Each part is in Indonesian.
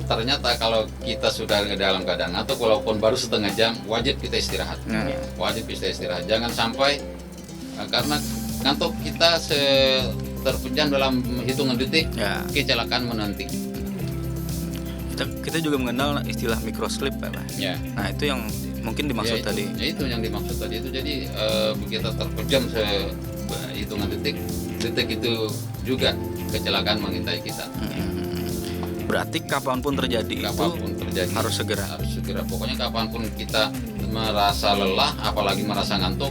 ternyata kalau kita sudah dalam keadaan ngantuk, walaupun baru setengah jam, wajib kita istirahat. Wajib kita istirahat. Jangan sampai karena ngantuk kita terpejam dalam hitungan detik, kecelakaan menanti. Kita juga mengenal istilah microsleep, Pak. Ya. Nah, itu yang mungkin dimaksud tadi. Ya, itu yang dimaksud tadi itu. Jadi kita terpejam hitungan detik itu juga kecelakaan mengintai kita. Berarti kapanpun terjadi harus segera. Pokoknya kapanpun kita merasa lelah, apalagi merasa ngantuk,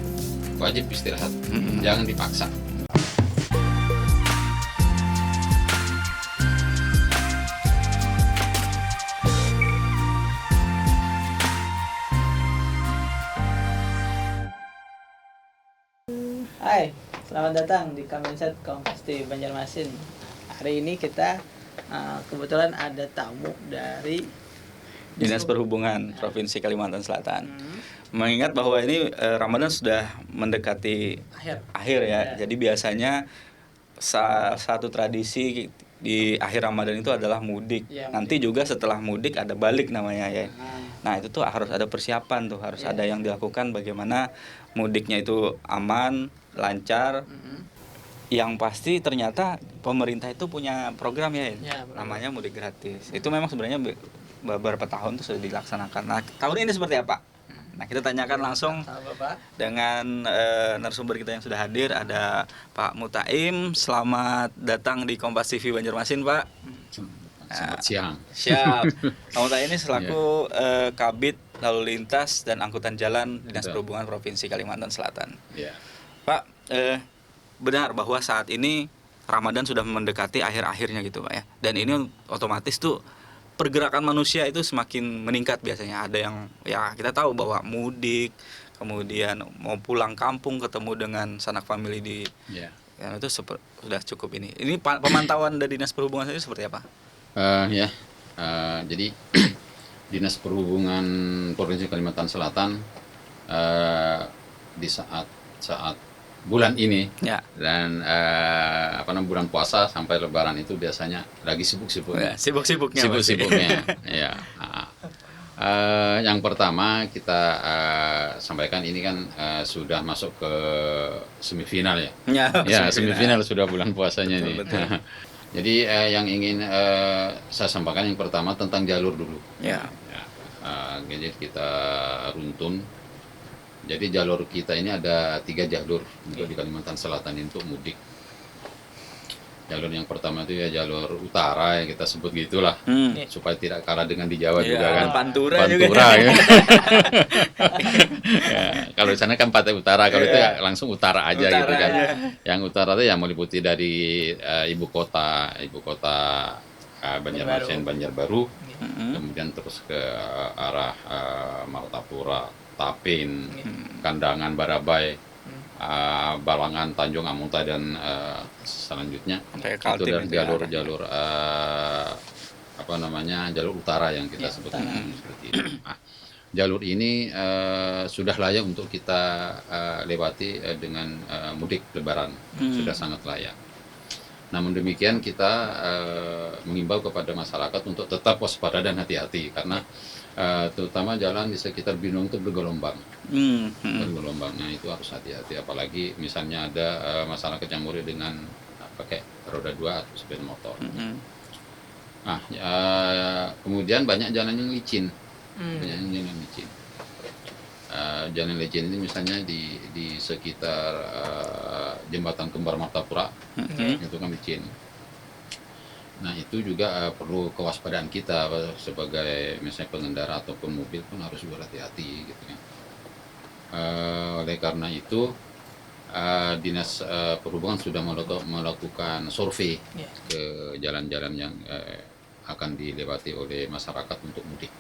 wajib istirahat. Jangan dipaksa. Hai, selamat datang di Kamenset Kompas TV Banjarmasin. Hari ini kita kebetulan ada tamu dari Dinas Perhubungan Provinsi Kalimantan Selatan. Mengingat bahwa ini Ramadan sudah mendekati akhir ya. Jadi biasanya satu tradisi di akhir Ramadan itu adalah mudik. Nanti juga setelah mudik ada balik namanya ya. Nah, itu tuh harus ada persiapan tuh, harus ada yang dilakukan bagaimana mudiknya itu aman, lancar. Yang pasti ternyata pemerintah itu punya program ya, namanya mudik gratis. Itu memang sebenarnya beberapa tahun tuh sudah dilaksanakan. Nah, tahun ini seperti apa? Nah, kita tanyakan langsung dengan narasumber kita yang sudah hadir. Ada Pak Mutaim. Selamat datang di Kompas TV Banjarmasin, Pak. Selamat siang. Siap. Pak Mutaim ini selaku Kabid Lalu Lintas dan Angkutan Jalan Dinas Perhubungan Provinsi Kalimantan Selatan. Ya. Pak, benar bahwa saat ini Ramadan sudah mendekati akhir-akhirnya gitu, Pak ya. Dan ini otomatis tuh pergerakan manusia itu semakin meningkat biasanya. Ada yang ya kita tahu bahwa mudik, kemudian mau pulang kampung ketemu dengan sanak famili di yang itu sudah cukup ini. Ini pemantauan dari Dinas Perhubungan itu seperti apa? Jadi Dinas Perhubungan Provinsi Kalimantan Selatan di saat bulan ini dan bulan puasa sampai Lebaran itu biasanya lagi sibuk-sibuknya. Sibuk-sibuknya. Ya. Yang pertama kita sampaikan ini kan sudah masuk ke semifinal ya. Semifinal sudah bulan puasanya nih. Jadi yang ingin saya sampaikan yang pertama tentang jalur dulu. Jadi kita runtun. Jadi jalur kita ini ada 3 jalur untuk di Kalimantan Selatan untuk mudik. Jalur yang pertama itu ya jalur utara yang kita sebut gitulah, supaya tidak kalah dengan di Jawa juga kan. Pantura juga. Ya. Kalau di sana kan Pantai Utara, kalau itu ya langsung utara aja gitu kan. Yang utara itu ya meliputi dari ibu kota Banjarmasin, Banjarbaru, kemudian terus ke arah Martapura, Tapin, Kandangan, Barabai, Balangan, Tanjung Amuntai dan selanjutnya itu dari jalur jalur utara yang kita sebutkan seperti itu. Jalur ini sudah layak untuk kita lewati dengan mudik Lebaran, sudah sangat layak. Namun demikian kita mengimbau kepada masyarakat untuk tetap waspada dan hati-hati karena terutama jalan di sekitar Binung itu bergelombang. Bergelombangnya itu harus hati-hati, apalagi misalnya ada masyarakat yang murid dengan pakai roda 2 atau sepeda motor. Nah, kemudian banyak jalan yang licin. Jalan licin ini misalnya di sekitar jembatan Kembar Martapura, itu kan licin. Nah, itu juga perlu kewaspadaan kita sebagai misalnya pengendara ataupun mobil pun harus berhati-hati gitu kan. Oleh karena itu Dinas Perhubungan sudah melakukan survei ke jalan-jalan yang akan dilewati oleh masyarakat untuk mudik.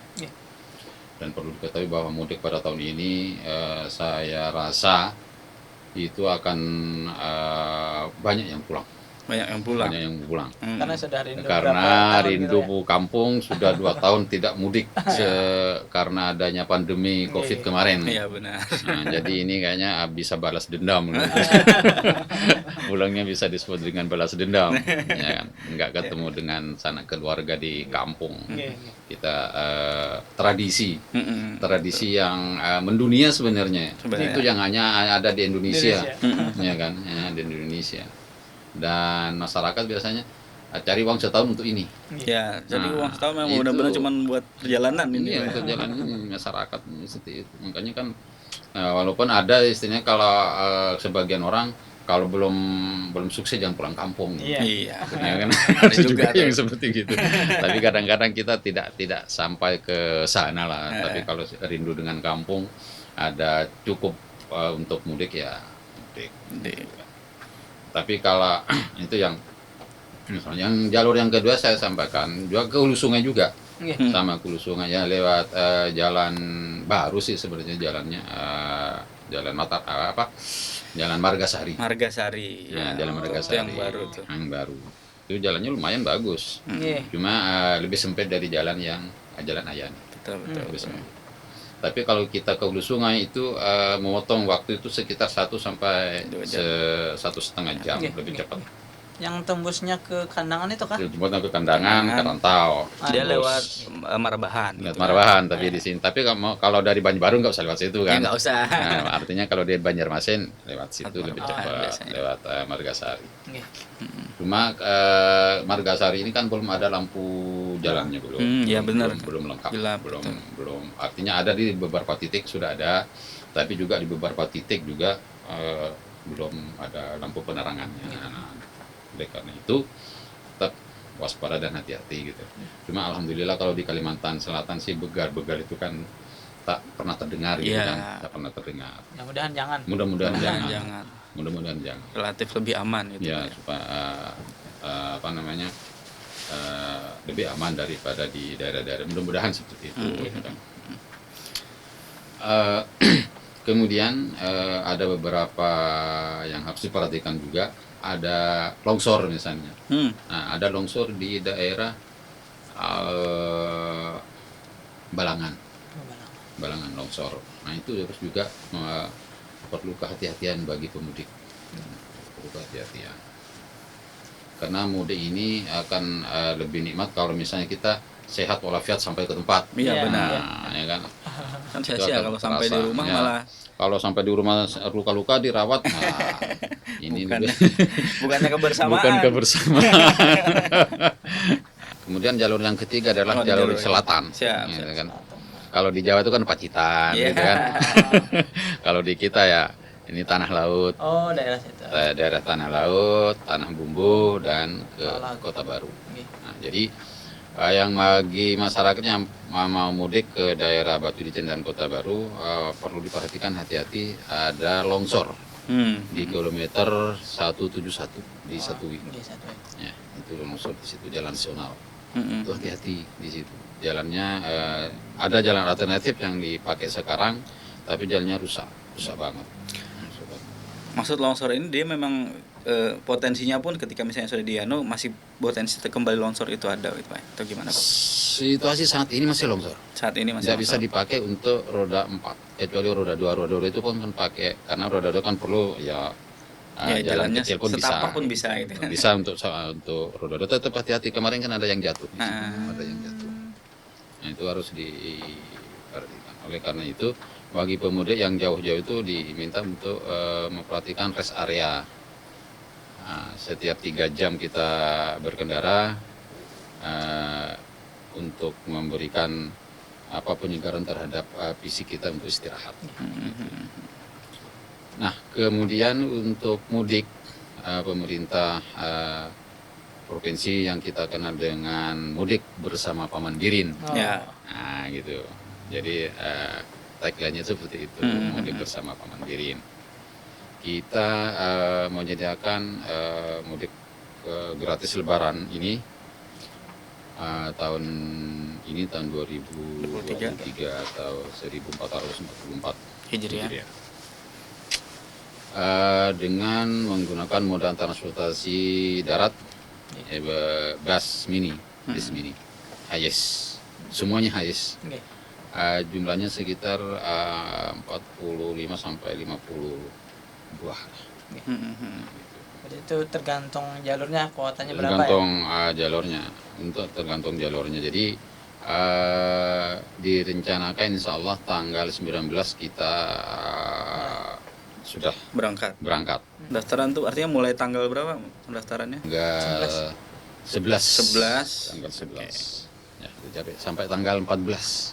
Dan perlu diketahui bahwa mudik pada tahun ini saya rasa itu akan banyak yang pulang. Banyak yang pulang. banyak yang pulang. Karena sudah rindu Karena berapa tahun rindu gitu kampung sudah 2 tahun tidak mudik karena adanya pandemi COVID kemarin. Iya benar. Nah, jadi ini kayaknya bisa balas dendam. Pulangnya bisa disebut dengan balas dendam, ya kan? Nggak ketemu dengan sanak keluarga di kampung. Kita tradisi yang mendunia sebenarnya. Itu yang hanya ada di Indonesia, ya kan? Ya, di Indonesia. Dan masyarakat biasanya cari uang setahun untuk ini. Ya, jadi Nah, uang setahun memang itu- benar-benar cuma buat perjalanan ini. Iya, untuk jalan ini masyarakat seperti itu. Makanya kan walaupun ada istilahnya kalau sebagian orang kalau belum sukses jangan pulang kampung. Iya. Iya. Ya kan? Ada Ada juga tuh. yang seperti gitu. Tapi kadang-kadang kita tidak sampai ke sana lah. Tapi kalau rindu dengan kampung, ada cukup untuk mudik ya mudik. Tapi kalau itu yang misalnya yang jalur yang kedua saya sampaikan juga ke Hulu Sungai juga. Sama ke Hulu Sungai ya lewat jalan baru sih sebenarnya jalannya jalan Jalan Margasari. Margasari. Ya, Jalan Itu Margasari. yang baru tuh. Yang baru. Itu jalannya lumayan bagus. Iya. Cuma lebih sempit dari jalan Jalan Ayani. Betul. Lebih sempit. Tapi kalau kita ke Hulu Sungai itu memotong waktu itu sekitar 1 sampai 1,5 jam lebih cepat. Yang tembusnya ke Kandangan itu kah? Jembatan ke Kandangan, ke Rantau. Dia Terus lewat Marabahan. lewat Marabahan, tapi di sini. Tapi kalau dari Banjarbaru nggak usah lewat situ Ya kan? nggak usah. Nah, artinya kalau dari Banjarmasin lewat situ lebih Marabahan cepat, biasanya. lewat Margasari. Iya. Cuma Margasari ini kan belum ada lampu jalannya belum. Iya, benar. Belum lengkap. Gelap, Belum. Artinya ada di beberapa titik sudah ada, tapi juga di beberapa titik juga belum ada lampu penerangannya. Nah, oleh karena itu tetap waspada dan hati-hati gitu. Cuma alhamdulillah kalau di Kalimantan Selatan sih begal-begal itu kan tak pernah terdengar gitu Iya. kan, tak pernah terdengar. Mudah-mudahan jangan. Mudah-mudahan jangan. Jangan. Mudah-mudahan jangan. Relatif lebih aman gitu. Ya supaya lebih aman daripada di daerah-daerah. Mudah-mudahan seperti itu. gitu kan. Kemudian ada beberapa yang harus diperhatikan juga, ada longsor misalnya. Nah, ada longsor di daerah Balangan longsor. Nah, itu harus juga perlu kehati-hatian bagi pemudik. Perlu kehati-hatian. Karena mudik ini akan lebih nikmat kalau misalnya kita sehat walafiat sampai ke tempat. Iya, benar. Nah, ya kan. Kan Itu sia-sia akan kalau sampai di terasa. rumah Ya. malah Kalau sampai di rumah luka-luka dirawat, nah ini bukannya kebersamaan. bukan kebersamaan. Kemudian jalur yang ketiga adalah jalur selatan. Siap, Ya, siap. kan. Kalau di Jawa itu kan Pacitan, Iya. gitu kan. Kalau di kita ya ini tanah laut, Oh, daerah situ. daerah tanah laut, tanah bumbu dan ke Kota Baru. Oke. Nah, jadi yang bagi masyarakatnya yang mau mudik ke daerah Batu Licin dan Kota Baru perlu diperhatikan hati-hati, ada longsor di kilometer 171 di Satui. Oke, satu. Ya, itu longsor di situ jalan nasional. Itu hati-hati di situ. Jalannya ada jalan alternatif yang dipakai sekarang, tapi jalannya rusak banget. Maksud longsor ini dia memang potensinya pun ketika misalnya sudah dianu masih potensi kembali longsor itu ada gitu Pak. Atau gimana Pak? Situasi saat ini masih longsor. Saat ini masih Tidak bisa longsor. dipakai untuk roda 4, kecuali roda 2. Roda 2 itu pun kan pakai, karena roda 2 kan perlu ya, jalan kecil pun bisa. setapak pun bisa gitu kan. Bisa untuk roda 2, tetap hati-hati. Kemarin kan ada yang jatuh. Di situ. Ada yang jatuh. Nah, itu harus diperhatikan. Oleh karena itu, bagi pemudik yang jauh-jauh itu diminta untuk memperhatikan rest area. Nah, setiap 3 jam kita berkendara untuk memberikan penyegaran terhadap fisik kita untuk istirahat. Nah, kemudian untuk mudik, pemerintah provinsi yang kita kenal dengan mudik bersama Pamandirin. Ya. Nah, gitu. Jadi tagline-nya seperti itu, mudik bersama Pamandirin. Kita menyediakan mudik gratis Lebaran ini tahun 2023 atau 1444 Hijriah. dengan menggunakan moda transportasi darat, bus mini, bis mini, hiace, semuanya hiace. Oke. Jumlahnya sekitar 45 sampai 50 buah. Jadi itu tergantung jalurnya, kuotanya berapa Tergantung ya? jalurnya, tergantung jalurnya. Jadi direncanakan insya Allah tanggal 19 kita sudah berangkat. Daftaran tuh artinya mulai tanggal berapa pendaftarannya? Tanggal 11. 11. Tanggal 11. Ya, jadi sampai tanggal 14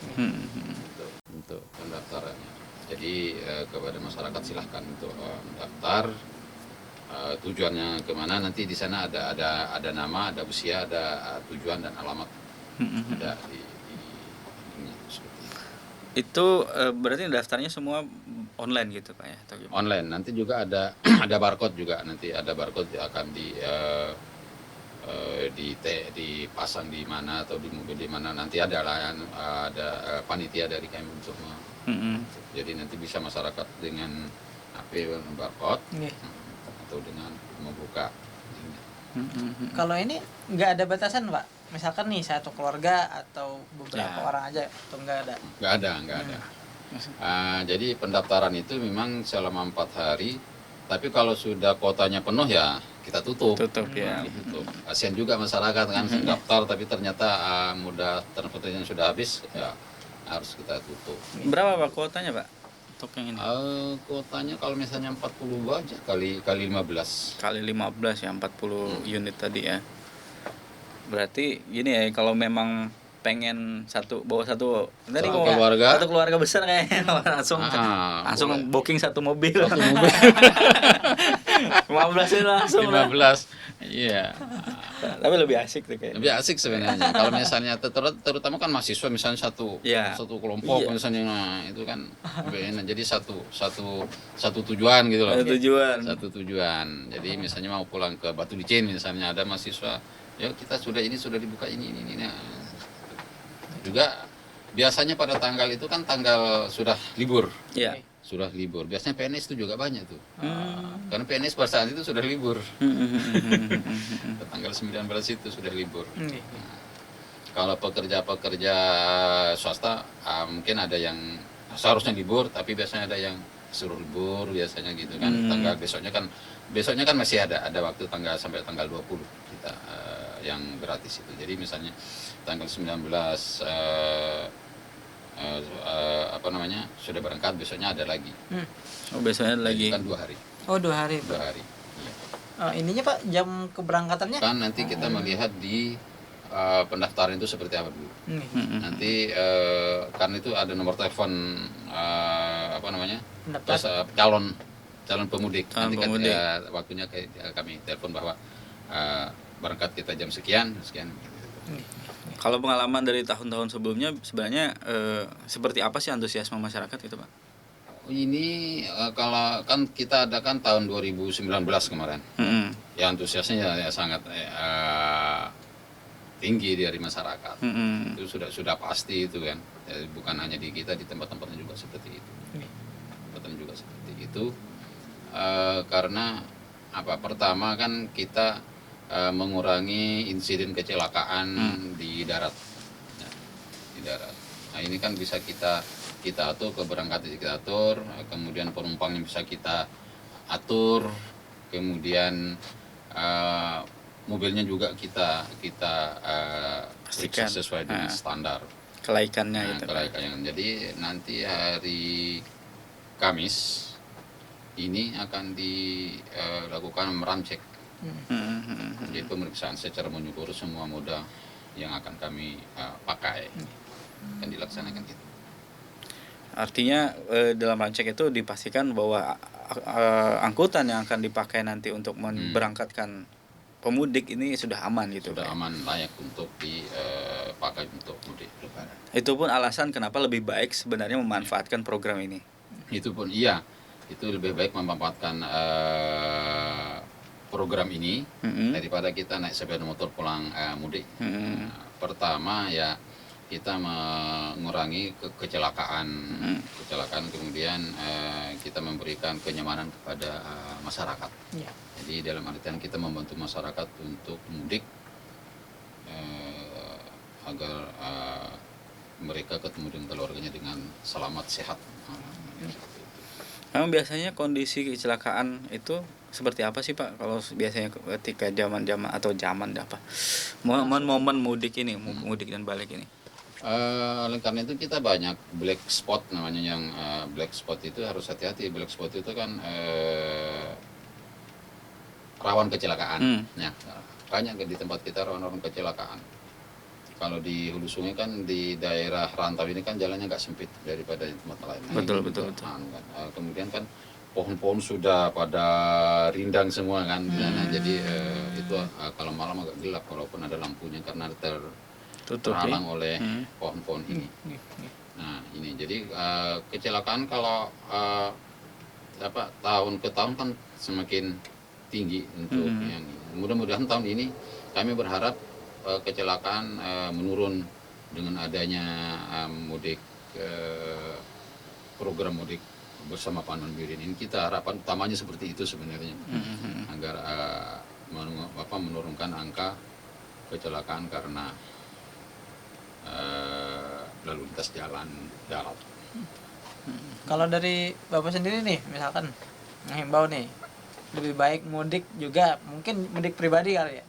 untuk pendaftarannya. Jadi kepada masyarakat silahkan untuk mendaftar. Tujuannya kemana, nanti di sana ada nama, ada usia, ada tujuan dan alamat, ada di seperti itu. Itu berarti daftarnya semua online gitu Pak ya atau gimana? Online. Nanti juga ada ada barcode juga, nanti ada barcode yang akan dipasang di mana atau di mobil di mana, nanti ada panitia dari kami untuk jadi nanti bisa masyarakat dengan HP barcode atau dengan membuka. Kalau ini nggak ada batasan Pak? Misalkan nih satu keluarga atau beberapa orang aja atau nggak ada? Nggak ada. Jadi pendaftaran itu memang selama 4 hari, tapi kalau sudah kuotanya penuh ya kita tutup ya. Kasihan juga masyarakat kan, daftar tapi ternyata moda transportasinya sudah habis, ya harus kita tutup. Berapa Pak kuotanya Pak untuk yang ini? Kuotanya kalau misalnya 40 aja kali 15. Kali 15 ya, 40 unit tadi ya. Berarti gini ya, kalau memang pengen bawa satu keluarga besar kayaknya langsung booking satu mobil. 15 itu langsung 15. Iya. Tapi lebih asik tuh kayaknya. Lebih asik sebenarnya. Kalau misalnya terutama kan mahasiswa, misalnya satu kelompok misalnya, nah, itu kan jadi satu tujuan gitu loh. Satu tujuan. Jadi misalnya mau pulang ke Batu Licin misalnya, ada mahasiswa, ya kita sudah dibuka ini. Nah, juga biasanya pada tanggal itu kan tanggal sudah libur. Iya. Sudah libur. Biasanya PNS itu juga banyak tuh. Karena PNS pada saat itu sudah libur. Tanggal 19 itu sudah libur. Nah, kalau pekerja swasta mungkin ada yang seharusnya libur, tapi biasanya ada yang suruh libur biasanya gitu kan. Tanggal besoknya kan masih ada waktu sampai tanggal 20 kita yang gratis itu. Jadi misalnya tanggal 19 sudah berangkat, besoknya ada lagi. Besoknya ada lagi. Kan 2 hari. Oh 2 hari. 2 hari. Iya. Ininya Pak, jam keberangkatannya? Kan nanti kita melihat di pendaftaran itu seperti apa dulu. Nanti karena itu ada nomor telepon calon pemudik. Nanti kan waktunya kami telepon bahwa berangkat kita jam sekian. Kalau pengalaman dari tahun-tahun sebelumnya sebenarnya seperti apa sih antusiasme masyarakat gitu Pak? Ini kalau kan kita adakan tahun 2019 kemarin, ya antusiasnya ya sangat tinggi dari masyarakat. Itu sudah pasti itu kan. Jadi bukan hanya di kita, di tempat-tempatnya juga seperti itu. Karena pertama kan kita mengurangi insiden kecelakaan di darat. Nah ini kan bisa kita atur, keberangkatan kita atur, kemudian penumpangnya bisa kita atur, kemudian mobilnya juga kita pastikan sesuai dengan standar kelaikannya. Jadi nanti hari Kamis ini akan dilakukan meramcek. Jadi pemeriksaan secara menyeluruh semua moda yang akan kami pakai akan dilaksanakan gitu. Artinya dalam rancek itu dipastikan bahwa angkutan yang akan dipakai nanti untuk memberangkatkan pemudik ini sudah aman gitu. Sudah aman, layak untuk dipakai untuk mudik lebaran. Itu pun alasan kenapa lebih baik sebenarnya memanfaatkan program ini. Itu pun iya, itu lebih baik memanfaatkan program ini daripada kita naik sepeda motor pulang mudik. Pertama ya kita mengurangi kecelakaan, kemudian kita memberikan kenyamanan kepada masyarakat. Ya. Jadi dalam artian kita membantu masyarakat untuk mudik agar mereka ketemu dengan keluarganya dengan selamat sehat. Memang biasanya kondisi kecelakaan itu seperti apa sih Pak? Kalau biasanya ketika zaman momen mudik ini, mudik dan balik ini. Oleh karena itu kita banyak black spot namanya, yang black spot itu harus hati-hati. Black spot itu kan rawan kecelakaan. Ya, banyak di tempat kita rawan kecelakaan. Kalau di hulu sungai kan di daerah rantau ini kan jalannya nggak sempit daripada di tempat lain. Betul. Kemudian kan pohon-pohon sudah pada rindang semua kan. Nah, jadi itu kalau malam agak gelap walaupun ada lampunya karena terhalang oleh pohon-pohon ini. Nah ini jadi kecelakaan kalau tahun ke tahun kan semakin tinggi untuk yang ini. Mudah-mudahan tahun ini kami berharap kecelakaan menurun dengan adanya mudik, program mudik bersama Pandan Birin ini. Kita harapan utamanya seperti itu sebenarnya, agar menurunkan angka kecelakaan karena lalu lintas jalan darat. Kalau dari Bapak sendiri nih, misalkan menghimbau nih, lebih baik mudik juga, mungkin mudik pribadi kali ya.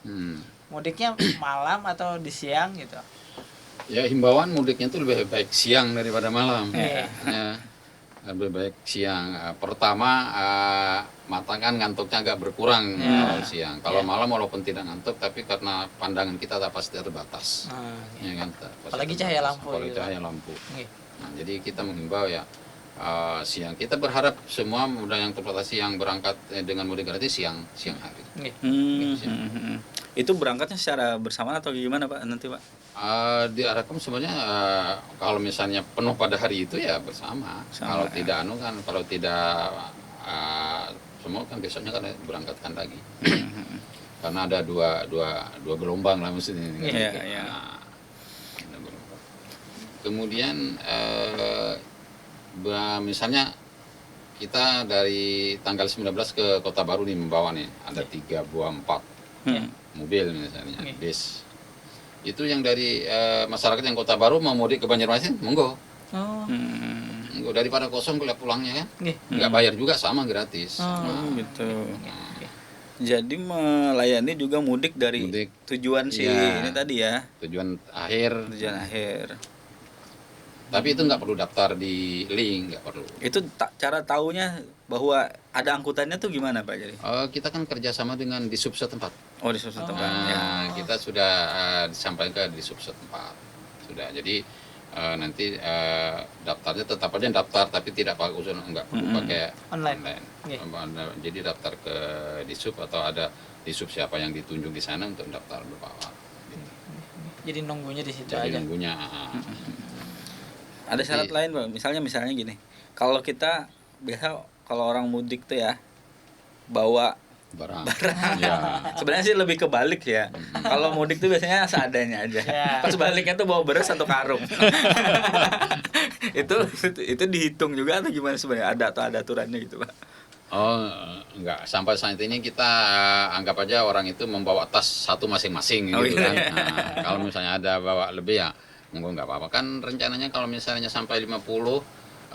Mudiknya malam atau di siang gitu? Ya, himbauan mudiknya itu lebih baik siang daripada malam. Ya. Lebih baik siang. Pertama, mata kan ngantuknya agak berkurang kalau siang. Kalau malam walaupun tidak ngantuk, tapi karena pandangan kita pasti terbatas. Ya kan? Apalagi cahaya lampu. Apalagi cahaya lampu. Nah, jadi kita menghimbau ya siang. Kita berharap semua mudah yang transportasi yang berangkat dengan mudik gratis siang hari. Itu berangkatnya secara bersamaan atau gimana Pak nanti Pak? Diarahkan sebenarnya kalau misalnya penuh pada hari itu ya bersama. Kalau tidak kalau tidak semua kan besoknya kan berangkatkan lagi. Karena ada dua gelombang lah mesti ini. Nah, kemudian misalnya kita dari tanggal 19 ke Kota Baru nih membawa nih ada 3 buah 4 mobil misalnya, bis. Itu yang dari masyarakat yang Kota Baru mau mudik ke Banjarmasin, monggo. Monggo, daripada kosong kuliah pulangnya kan. Nggak bayar juga, sama gratis. Gitu. Jadi melayani juga mudik dari tujuan ini tadi ya. Tujuan akhir. Tapi itu nggak perlu daftar di link, nggak perlu. Itu cara taunya bahwa ada angkutannya tuh gimana Pak jadi? Kita kan kerjasama dengan di Disub setempat. Di Disub setempat. Kita sudah disampaikan ke Disub setempat. Sudah. Jadi nanti daftarnya tetap aja daftar, tapi tidak pakai nggak perlu pakai online. Jadi daftar ke Disub atau ada Disub siapa yang ditunjuk di sana untuk daftar berbawa. Gitu. Jadi nunggunya di situ Jadi aja. nunggunya. Ada syarat lain Pak, misalnya gini, kalau kita biasa kalau orang mudik tuh ya bawa barang. Ya. Sebenarnya sih lebih kebalik ya. Kalau mudik tuh biasanya seadanya aja. Pas baliknya tuh bawa beras atau karung. itu dihitung juga atau gimana sebenarnya? Ada aturannya gitu Pak? Enggak. Sampai saat ini kita anggap aja orang itu membawa tas satu masing-masing gitu kan. Nah, kalau misalnya ada bawa lebih ya monggo nggak apa-apa. Kan rencananya kalau misalnya sampai 50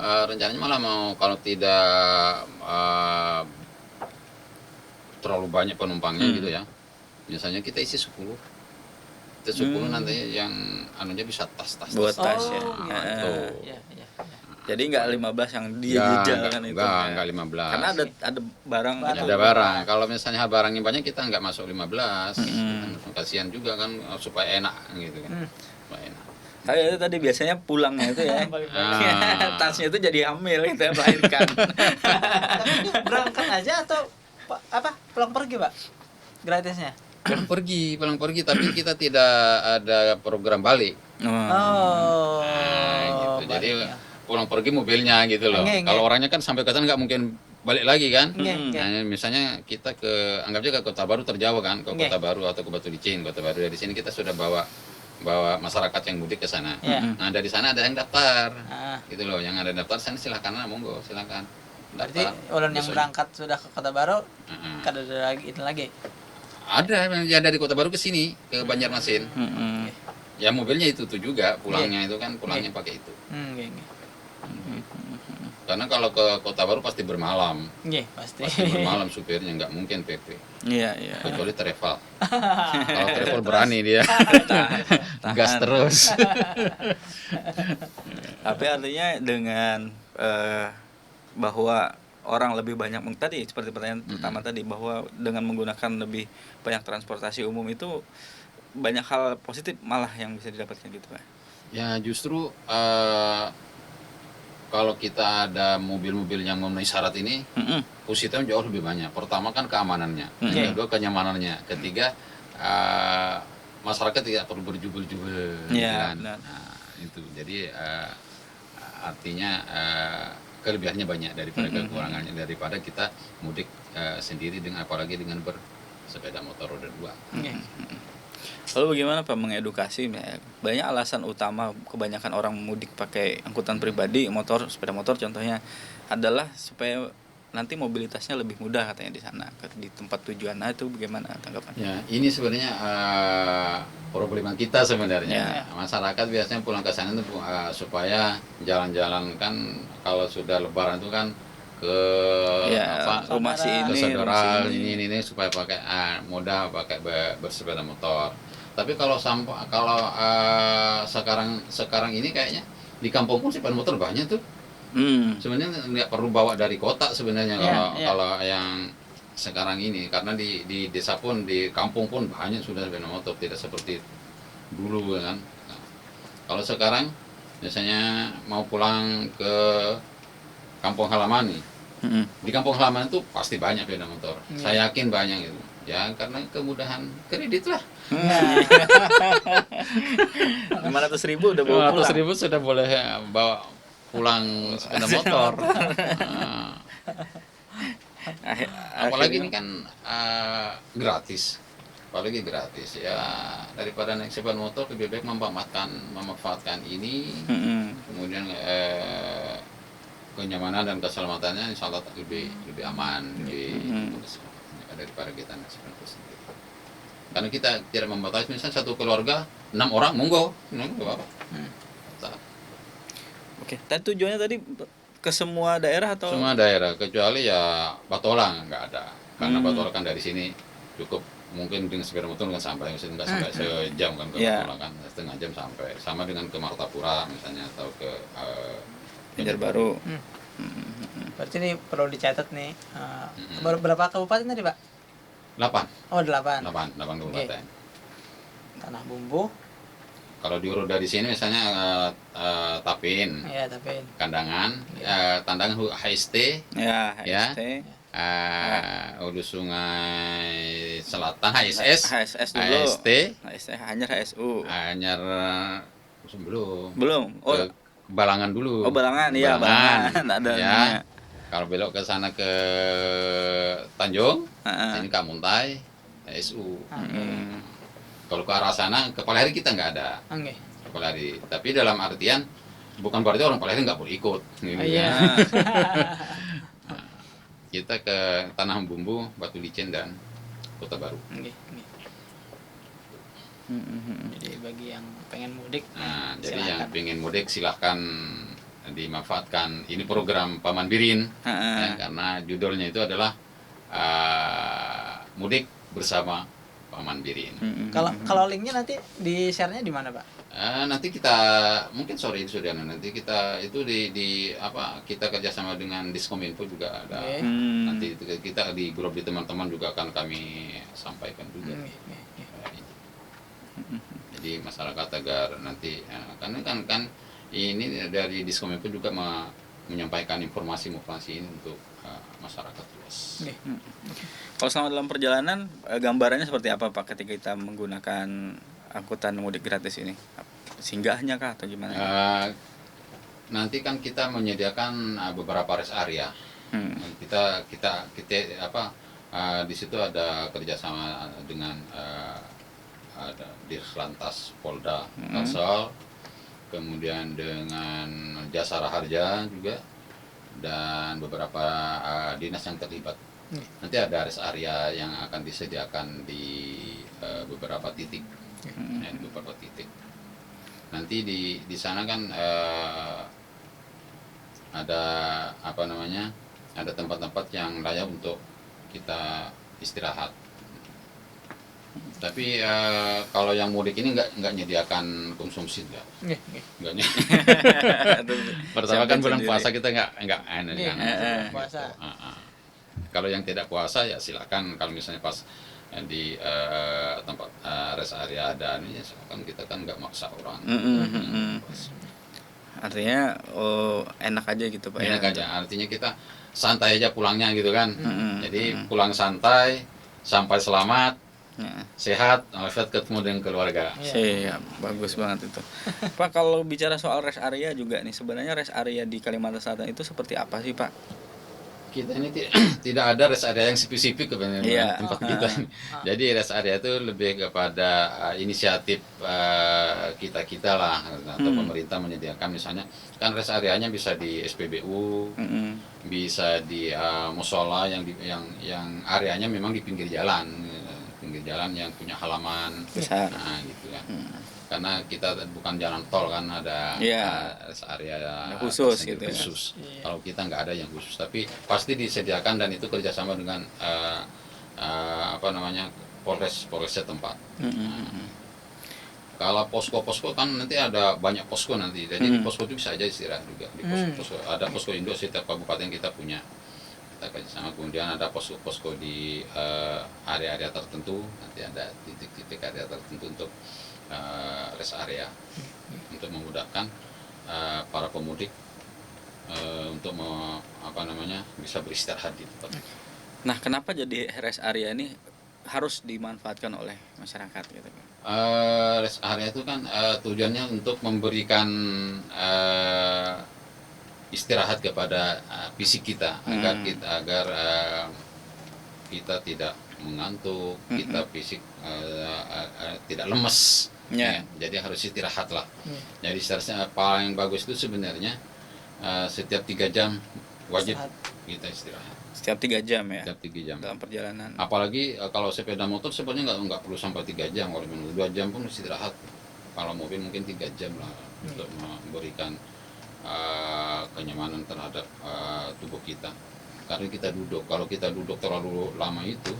rencananya malah mau kalau tidak terlalu banyak penumpangnya gitu ya. Misalnya kita isi 10. Itu 10 nanti yang anunya bisa tas-tas. Buat tas ya. Jadi nggak 15 yang dia jalan itu. Enggak 15. Karena ada barang. Ada barang. Kalau misalnya barangnya banyak kita nggak masuk 15. Kasihan juga kan supaya enak gitu kan. Supaya enak. Tapi itu tadi biasanya pulangnya itu ya. Tasnya itu jadi hamil kita melahirkan. Tapi ini berangkat aja atau pulang pergi Pak? Gratisnya? Pulang pergi tapi kita tidak ada program balik. Gitu. Jadi pulang pergi mobilnya gitu loh. Kalau orangnya kan sampai ke sana nggak mungkin balik lagi kan. Nah, misalnya kita anggap aja ke Kota Baru terjauh kan, ke Kota Baru atau ke Batu Licin. Kota Baru dari sini kita sudah bawa bawa masyarakat yang mudik ke sana. Ya. Nah dari sana ada yang daftar, Ah, gitu loh. Yang ada daftar sana silakan lah, monggo silakan. berarti Daftar. ulun yang Bisa. berangkat sudah ke Kota Baru, Heeh. kada ada lagi itu lagi. Ada yang dari Kota Baru ke sini ke Banjarmasin. Mm-mm. Ya mobilnya itu tuh juga pulangnya itu kan pulangnya pakai itu. Nggih, nggih. Karena kalau ke Kota Baru pasti bermalam. Nggih, pasti. Pasti bermalam supirnya, nggak mungkin PP. Iya, iya. Kecuali travel. Kalau travel berani dia. Gas Tahan. terus. Tapi artinya dengan bahwa orang lebih banyak tadi seperti pertanyaan pertama tadi, bahwa dengan menggunakan lebih banyak transportasi umum itu banyak hal positif malah yang bisa didapatkan gitu Pak. Ya justru kalau kita ada mobil-mobil yang memenuhi syarat ini, Mm-mm. positifnya jauh lebih banyak. Pertama kan keamanannya, yang kedua kenyamanannya, ketiga masyarakat tidak perlu berjubel-jubel. Iya, gitu kan. benar. Nah, itu jadi artinya kelebihannya banyak daripada kekurangannya, daripada kita mudik sendiri dengan apalagi dengan bersepeda motor roda 2. Nggih. Lalu bagaimana Pak mengedukasi? Banyak alasan utama kebanyakan orang mudik pakai angkutan pribadi, motor, sepeda motor contohnya adalah supaya nanti mobilitasnya lebih mudah katanya di sana di tempat tujuan. Nah itu bagaimana tanggapannya? Ya, ini sebenarnya problema kita sebenarnya. Ya. Masyarakat biasanya pulang ke sana itu supaya jalan-jalan kan kalau sudah Lebaran itu kan ke Ya, rumah si ke ini, saudara rumah si ini supaya pakai mudah pakai bersepeda motor. Tapi kalau sekarang ini kayaknya di kampung pun sepeda motor banyak tuh. Sebenarnya nggak perlu bawa dari kota sebenarnya kalau yang sekarang ini, karena di desa pun di kampung pun banyak sudah sepeda motor, tidak seperti dulu kan. Nah, kalau sekarang biasanya mau pulang ke kampung halaman nih, di kampung halaman itu pasti banyak sepeda motor. Saya yakin banyak itu. Ya karena kemudahan kredit lah. 500.000 udah bawa pulang. 500.000 sudah boleh bawa pulang sepeda motor. Apalagi ini kan gratis. Apalagi gratis ya, daripada naik sepeda motor lebih baik memanfaatkan ini. Kemudian kenyamanan dan keselamatannya insya Allah lebih aman, daripada kita naik sepeda motor sendiri. Karena kita tidak membatasi, misalnya satu keluarga 6 orang monggo, nggak apa-apa. Oke, tadi tujuannya tadi ke semua daerah atau? Semua daerah kecuali ya Batolang nggak ada, karena Batolang kan dari sini cukup, mungkin dengan sepeda motor nggak sampai sejam kan ke Batolang kan, setengah jam sampai. Sama dengan ke Martapura misalnya atau ke Banjarbaru. Berarti ini perlu dicatat nih. Berapa kabupaten tadi, Pak? 8 Oh, 8. kabupaten. Tanah Bumbu. Kalau diurut dari sini misalnya Tapin, Iya, Tapin. Kandangan, Tandangan HST, Ya, ya. HST. Hulu Sungai Selatan HSS, HSS dulu. HST, HST Hanyar HSU. Anyar belum. Belum. Oh, Ke Balangan dulu. oh Balangan, iya Balangan. Ada. Ya. Kalau belok ke sana ke Tanjung, ini Kamuntai, HSU. Kalau ke arah sana, ke Palihari kita nggak ada. Oke. Ke Palihari. Tapi dalam artian, bukan berarti orang Palihari nggak boleh ikut. Gitu Iya. kan. Nah, kita ke Tanah Bumbu, Batu Licin, dan Kota Baru. Oke. Jadi bagi yang pengen mudik, Nah, jadi silakan. yang pengen mudik silahkan dimanfaatkan. Ini program Paman Birin, ya, karena judulnya itu adalah mudik bersama Paman Birin. Kalau linknya nanti di share-nya di mana, Pak? Nanti kita mungkin sore itu sudah, nanti kita itu di apa, kita kerjasama dengan Diskominfo juga ada. Oke. Nanti itu kita di grup di teman-teman juga akan kami sampaikan juga. Jadi masyarakat agar nanti karena kan ini dari Diskominfo juga menyampaikan informasi ini untuk masyarakat luas. Kalau selama dalam perjalanan gambarannya seperti apa Pak ketika kita menggunakan angkutan mudik gratis ini? Singgahnya kah atau gimana? Nanti kan kita menyediakan beberapa rest area. Kita apa di situ ada kerjasama dengan ada Dirlantas Polda Kalsel, kemudian dengan Jasara Harja juga, dan beberapa dinas yang terlibat. Nanti ada rest area yang akan disediakan di beberapa titik, di beberapa titik. Nanti di sana kan ada apa namanya, ada tempat-tempat yang layak untuk kita istirahat. Tapi kalau yang mudik ini nggak nyediakan konsumsi nggak pertama kan bulan puasa kita nggak puasa. Kalau yang tidak puasa ya silakan, kalau misalnya pas di tempat rest area ada ini, silakan, kita kan nggak maksa orang. Artinya enak aja gitu Pak. Enak aja, artinya kita santai aja pulangnya gitu kan. Jadi pulang santai, sampai selamat, sehat, walafiat, ketemu dengan keluarga. Siap, bagus banget itu. Pak, kalau bicara soal rest area juga nih, sebenarnya rest area di Kalimantan Selatan itu seperti apa sih Pak? Kita ini tidak ada rest area yang spesifik kepada tempat kita. Jadi rest area itu lebih kepada inisiatif kita lah, atau pemerintah menyediakan. Misalnya kan rest areanya bisa di SPBU, bisa di musola yang areanya memang di pinggir jalan yang punya halaman besar. Nah gitu kan. Karena kita bukan jalan tol kan, ada rest area khusus gitu khusus. Kalau kita nggak ada yang khusus, tapi pasti disediakan, dan itu kerjasama dengan apa namanya, polres setempat. Kalau posko kan nanti ada banyak posko nanti, jadi di posko itu bisa aja istirahat juga di posko. Ada posko induk setiap kabupaten kita punya. Kita kerjasama, kemudian ada posko di area-area tertentu, nanti ada titik-titik area tertentu untuk rest area untuk memudahkan para pemudik untuk bisa beristirahat di tempat. Nah, kenapa jadi rest area ini harus dimanfaatkan oleh masyarakat gitu kan? Rest area itu kan tujuannya untuk memberikan istirahat kepada fisik kita, agar kita tidak mengantuk, kita fisik tidak lemes. Ya, jadi harus istirahat lah. Jadi seharusnya paling bagus itu sebenarnya setiap 3 jam wajib kita istirahat. Setiap 3 jam ya? Setiap 3 jam. Dalam perjalanan. Apalagi kalau sepeda motor sebenarnya nggak perlu sampai 3 jam. Kalau 2 jam pun istirahat. Kalau mobil mungkin 3 jam lah untuk memberikan kenyamanan terhadap tubuh kita. Karena kita duduk. Kalau kita duduk terlalu lama itu,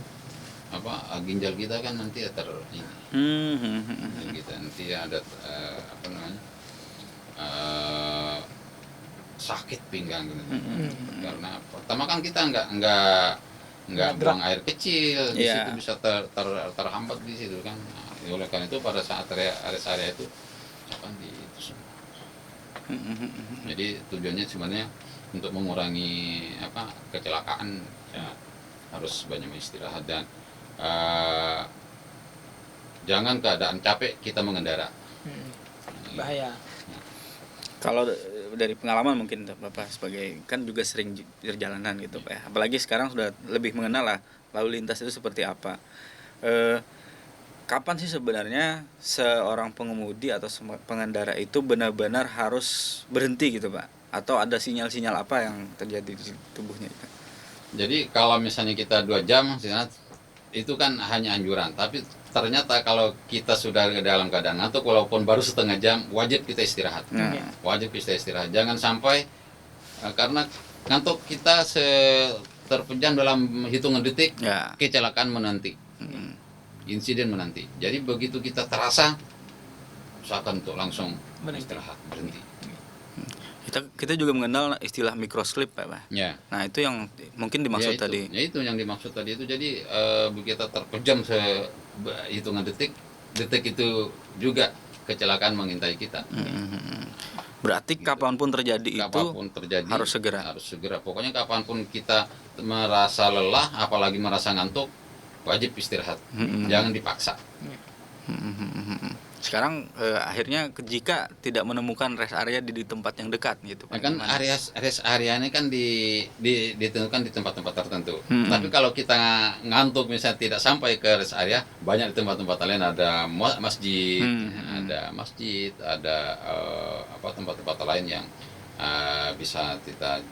ginjal kita kan nanti kita nanti ada sakit pinggang gitu. Karena pertama kan kita nggak buang air kecil, di situ bisa terhambat di situ kan. Nah, oleh karena itu pada saat rest area itu jadi tujuannya sebenarnya untuk mengurangi kecelakaan, ya, harus banyak istirahat, dan jangan keadaan capek kita mengendara. Bahaya. Kalau dari pengalaman mungkin Bapak sebagai kan juga sering perjalanan gitu Pak ya. Apalagi sekarang sudah lebih mengenal lah lalu lintas itu seperti apa. Kapan sih sebenarnya seorang pengemudi atau pengendara itu benar-benar harus berhenti gitu Pak? Atau ada sinyal-sinyal apa yang terjadi di tubuhnya itu? Jadi kalau misalnya kita 2 jam itu kan hanya anjuran, tapi ternyata kalau kita sudah dalam keadaan ngantuk, walaupun baru setengah jam, wajib kita istirahat. Wajib kita istirahat. Jangan sampai karena ngantuk kita terpejam dalam hitungan detik, kecelakaan menanti, insiden menanti. Jadi begitu kita terasa, usahakan untuk langsung istirahat, berhenti. Kita juga mengenal istilah microslip Pak. Ya. Nah itu yang mungkin dimaksud tadi. Ya itu yang dimaksud tadi itu. Jadi begitu terpejam hitungan detik itu juga kecelakaan mengintai kita. Berarti gitu. Kapanpun terjadi harus segera. Pokoknya kapanpun kita merasa lelah, apalagi merasa ngantuk, wajib istirahat. Jangan dipaksa. Sekarang akhirnya jika tidak menemukan rest area di tempat yang dekat gitu Ya Pak. kan gimana? rest area ini kan ditentukan di tempat-tempat tertentu. Tapi kalau kita ngantuk misalnya tidak sampai ke rest area, banyak di tempat-tempat lain ada masjid, ada tempat-tempat lain yang bisa kita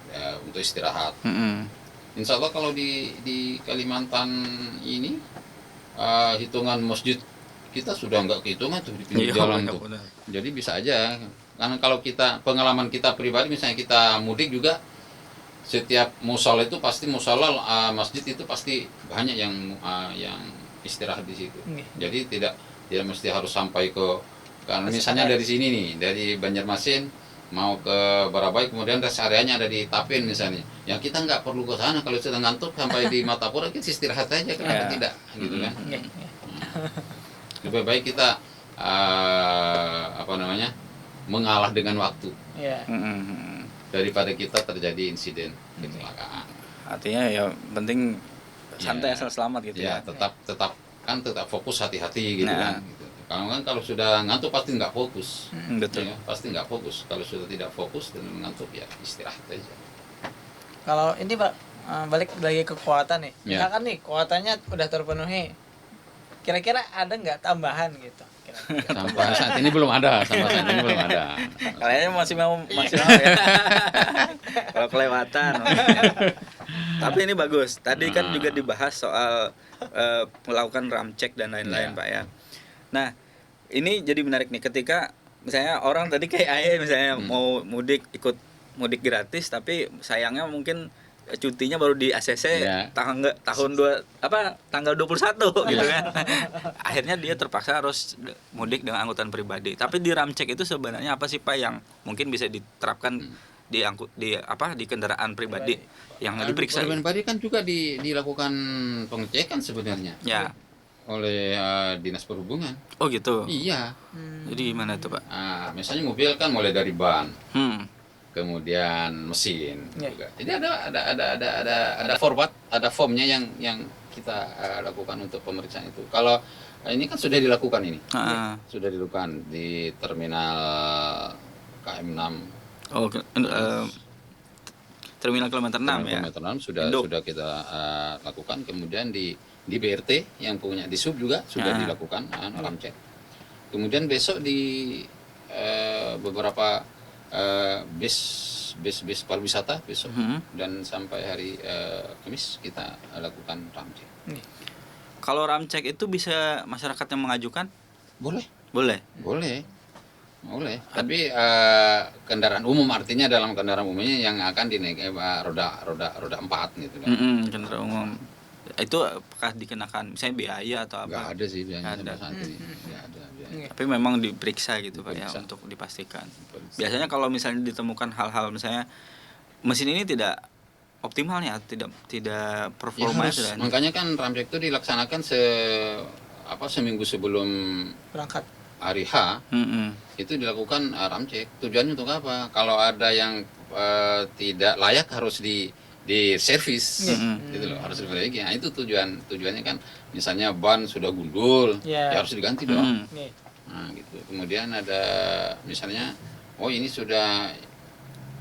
untuk istirahat. Insya Allah kalau di Kalimantan ini hitungan masjid kita sudah nggak kehitungan tuh di pinggir jalan tuh. benar. Jadi bisa aja. Karena kalau kita pengalaman kita pribadi, misalnya kita mudik juga, setiap musola itu pasti masjid itu pasti banyak yang istirahat di situ. Jadi tidak mesti harus sampai karena misalnya dari sini nih, dari Banjarmasin mau ke Barabai, kemudian rest areanya ada di Tapin misalnya. Ya kita nggak perlu ke sana, kalau sudah ngantuk sampai di Matapura kita istirahat aja, kenapa tidak, gitu kan? Lebih baik kita mengalah dengan waktu daripada kita terjadi insiden kecelakaan. Artinya ya penting santai asal selamat gitu ya. Tetap fokus, hati-hati gitu kan. Gitu. Kalau sudah ngantuk pasti nggak fokus. Betul. Ya, pasti nggak fokus. Kalau sudah tidak fokus dan ngantuk ya istirahat aja. Kalau ini Pak, balik lagi ke kuota nih. Ya. Misalkan nih kuotanya udah terpenuhi, kira-kira ada nggak tambahan gitu? Sampai saat ini belum ada. Kayaknya masih mau ya. Kalau kelewatan. Tapi ini bagus. Tadi kan juga dibahas soal melakukan ram cek dan lain-lain Pak ya. Nah, ini jadi menarik nih ketika misalnya orang tadi kayak Aye misalnya mau ikut mudik gratis, tapi sayangnya mungkin cutinya baru di ACC tanggal 21 gitu kan. Akhirnya dia terpaksa harus mudik dengan angkutan pribadi. Tapi di ramcek itu sebenarnya apa sih Pak yang mungkin bisa diterapkan di kendaraan pribadi yang diperiksa? Pribadi kan juga dilakukan pengecekan sebenarnya. Ya. Oleh Dinas Perhubungan. Oh gitu. Iya. Jadi gimana tuh Pak? Misalnya mobil kan mulai dari ban. Kemudian mesin juga. Jadi ada formnya yang kita lakukan untuk pemeriksaan itu. Kalau ini kan sudah dilakukan ini. Sudah dilakukan di terminal KM6. Oh, terminal kilometer 6 ya. Kilometer 6 sudah kita lakukan. Kemudian di BRT yang punya di sub juga sudah dilakukan ram cek. Kemudian besok di beberapa bis pariwisata besok dan sampai hari Kamis kita lakukan ram cek. Kalau ram cek itu bisa masyarakat yang mengajukan? Boleh. Tapi kendaraan umum, artinya dalam kendaraan umumnya yang akan dinaiki roda 4 gitu kan. Kendaraan umum. Itu apakah dikenakan misalnya biaya atau apa? Nggak ada sih biayanya ada. sampai saat ini. Nggak ada biaya. Tapi memang diperiksa gitu Pak ya untuk dipastikan. Biasanya kalau misalnya ditemukan hal-hal misalnya mesin ini tidak optimal ya, tidak performanya ya, makanya kan ramcek itu dilaksanakan seminggu sebelum berangkat hari H. Itu dilakukan ramcek. Tujuannya untuk apa? Kalau ada yang tidak layak harus di servis gitu loh, harus diperbaiki. Nah, itu tujuannya kan, misalnya ban sudah gundul ya harus diganti dong. Nah gitu. Kemudian ada misalnya ini sudah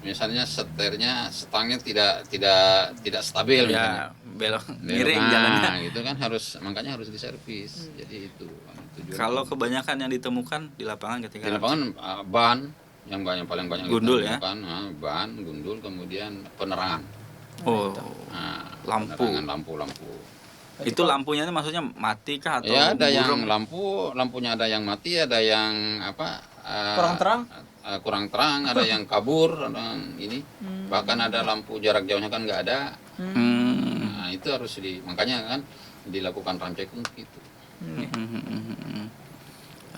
misalnya setirnya, stangnya tidak stabil ya, belok miring jalannya gitu kan, makanya harus diservis. Jadi itu tujuan. Kalau kebanyakan yang ditemukan di lapangan di lapangan ban yang paling banyak gundul ya, ban gundul, kemudian penerangan. Lampu. Itu lampunya itu maksudnya mati kah atau ya ada yang lampunya ada yang mati, ada yang kurang terang, ada yang kabur, ada yang ini, bahkan ada lampu jarak jauhnya kan nggak ada. Nah, itu harus makanya kan dilakukan ramcek untuk itu.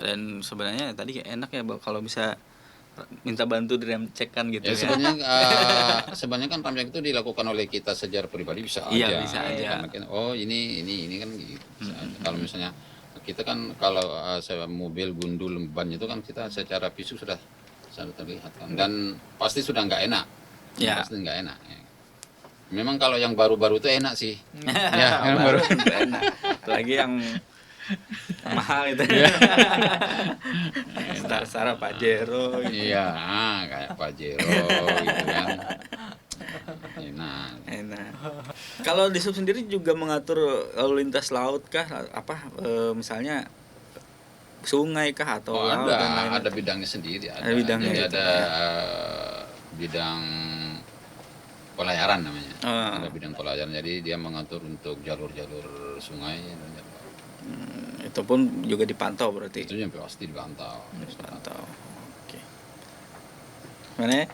Dan sebenarnya tadi enak ya kalau bisa minta bantu diremcekkan gitu ya. Sebenarnya kan ramcek itu dilakukan oleh kita secara pribadi bisa aja. Iya, bisa aja. Ini kan gitu. Kalau misalnya kita kan kalau mobil gundul ban itu kan kita secara visu sudah terlihat kan, dan pasti sudah nggak enak. Ya. Pasti nggak enak. Ya. Memang kalau yang baru-baru itu enak sih. Ya, baru enak. Apalagi yang mahal itu. Setara Pajero gitu. Iya, kayak Pajero gitu kan. Enak. Enak. Kalau di sub sendiri juga mengatur lalu lintas laut kah, misalnya sungai kah atau Oh, laut dan lain-lain? ada bidangnya sendiri. Ada bidangnya Jadi gitu, ada ya. bidang pelayaran namanya. Ah. Ada bidang pelayaran. Jadi dia mengatur untuk jalur-jalur sungai. Itu pun juga dipantau berarti. Itu yang pasti dipantau. Dipantau. Oke. Mana?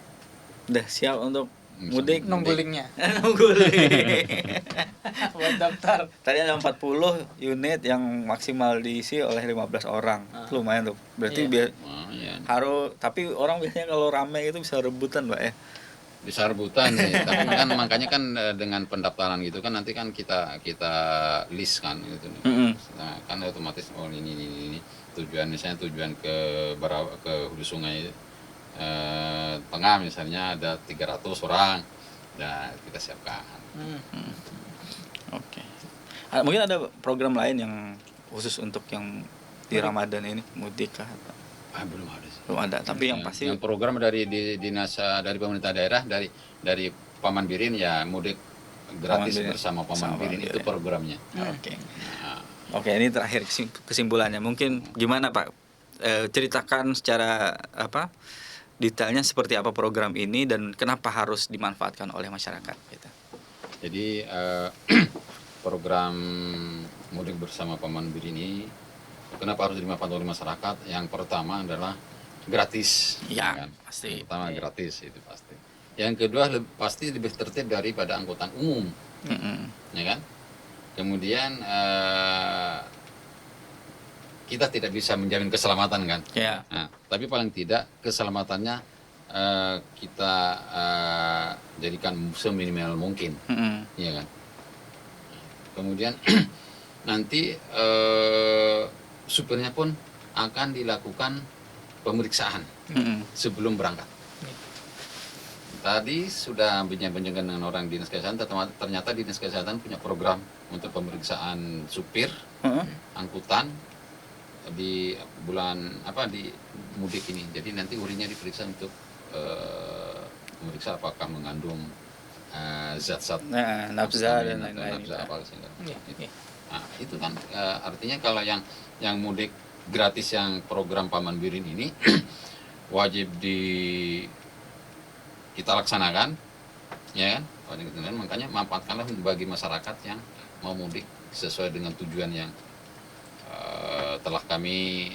Udah siap untuk mudik? Nunggulingnya Nungguling. buat daftar. Tadi ada 40 unit yang maksimal diisi oleh 15 orang. Itu lumayan tuh. Berarti Iya. Lumayan. harus, tapi orang biasanya kalau rame itu bisa rebutan, Mbak ya. Bisa rebutan sih. Tapi kan makanya kan dengan pendaftaran gitu kan nanti kan kita list kan gitu. Nah, kan otomatis ini tujuan, misalnya tujuan ke hulu sungai tengah misalnya ada 300 orang. Nah, kita siapkan. Oke. Mungkin ada program lain yang khusus untuk yang di Ramadan ini, mudik kah? Belum ada sih. Belum ada, tapi yang pasti yang program dari dari pemerintah daerah, dari Paman Birin ya, mudik gratis Paman Birin. bersama Paman Sama Birin, itu Birin. programnya. Oke. Nah, Oke, ini terakhir kesimpulannya. Mungkin gimana Pak? Ceritakan secara detailnya seperti apa program ini dan kenapa harus dimanfaatkan oleh masyarakat gitu. Jadi program mudik bersama Paman Birin ini kenapa harus dimanfaatkan oleh masyarakat? Yang pertama adalah gratis. Ya, kan? pasti. Yang pertama gratis, itu pasti. Yang kedua pasti lebih tertib daripada angkutan umum, ya kan? Kemudian kita tidak bisa menjamin keselamatan kan? Ya. Nah, tapi paling tidak keselamatannya kita jadikan seminimal mungkin, ya kan? Kemudian nanti supirnya pun akan dilakukan pemeriksaan sebelum berangkat. Tadi sudah bincang-bincang dengan orang dinas kesehatan, ternyata dinas kesehatan punya program untuk pemeriksaan supir angkutan di bulan di mudik ini. Jadi nanti urinnya diperiksa untuk memeriksa apakah mengandung zat-zat nafza dan lain-lain. Nah, itu kan artinya kalau yang mudik gratis yang program Paman Birin ini wajib kita laksanakan, ya kan? Makanya manfaatkanlah bagi masyarakat yang mau mudik sesuai dengan tujuan yang telah kami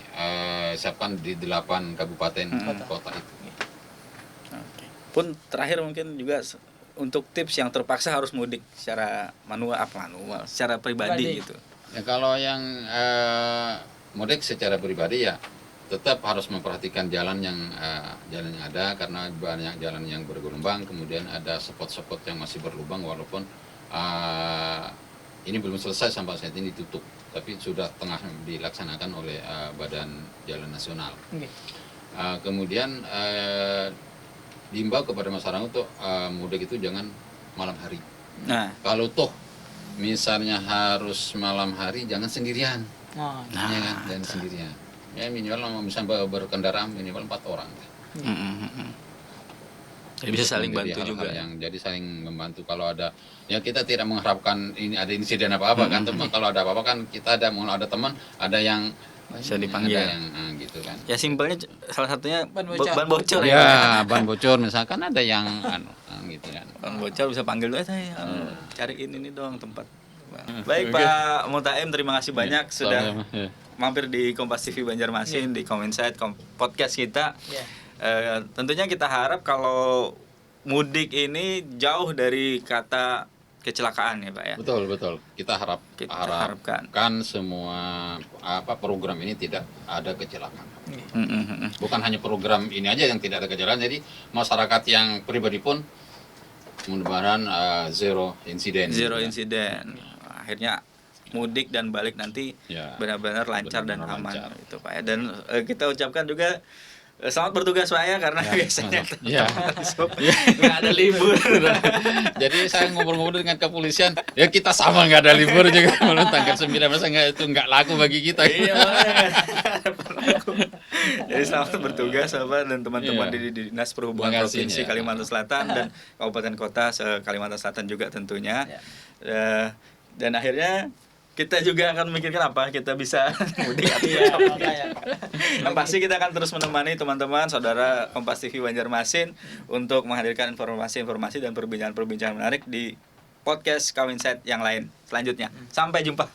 siapkan di 8 kabupaten kota itu. Oke. Pun terakhir mungkin juga untuk tips yang terpaksa harus mudik secara manual, secara pribadi gitu. Ya, kalau yang mudik secara pribadi ya tetap harus memperhatikan jalan yang ada, karena banyak jalan yang bergelombang, kemudian ada spot-spot yang masih berlubang walaupun ini belum selesai sampai saat ini ditutup, tapi sudah tengah dilaksanakan oleh Badan Jalan Nasional. Kemudian diimbau kepada masyarakat untuk mudik itu jangan malam hari. Nah, kalau toh misalnya harus malam hari jangan sendirian. Ya kan? Dan sendirian. Ya minimal bisa berkendaraan minimal 4 orang. Jadi bisa saling Jadi bantu juga. jadi saling membantu. Kalau ada, ya kita tidak mengharapkan ini ada insiden apa-apa kan, teman. Kalau ada apa-apa kan kita ada teman, ada yang bisa dipanggil. Ada yang gitu kan. Ya simpelnya salah satunya ban Ban bocor Ya, ya. ban bocor misalkan ada yang gitu kan. Ban bocor bisa panggil dulu, cariin ini dong tempat. Baik Pak Mutaim, terima kasih banyak sudah mampir di Kompas TV Banjarmasin di Cominside podcast kita. Tentunya kita harap kalau mudik ini jauh dari kata kecelakaan ya Pak ya. Betul. Kita harapkan semua program ini tidak ada kecelakaan. Bukan hanya program ini aja yang tidak ada kecelakaan, jadi masyarakat yang pribadi pun mudah-mudahan zero insiden. Akhirnya mudik dan balik nanti benar-benar lancar dan aman gitu Pak ya. Dan kita ucapkan juga Selamat bertugas Pak ya, karena biasanya Ya. nggak ada libur. Jadi saya ngobrol-ngobrol dengan kepolisian, ya kita sama nggak ada libur juga. Malah tanggal 9 masa nggak laku bagi kita. Iya makanya. Jadi selamat bertugas Bapak dan teman-teman Iya. di Dinas Perhubungan Makasih, Provinsi ya. Kalimantan Selatan dan Kabupaten Kota Kalimantan Selatan juga tentunya. Ya. Dan akhirnya kita juga akan memikirkan apa kita bisa mudik atau Iya, tidak. makanya. Yang pasti kita akan terus menemani teman-teman saudara Kompas TV Banjarmasin untuk menghadirkan informasi-informasi dan perbincangan-perbincangan menarik di podcast Kawinset yang lain selanjutnya. Sampai jumpa.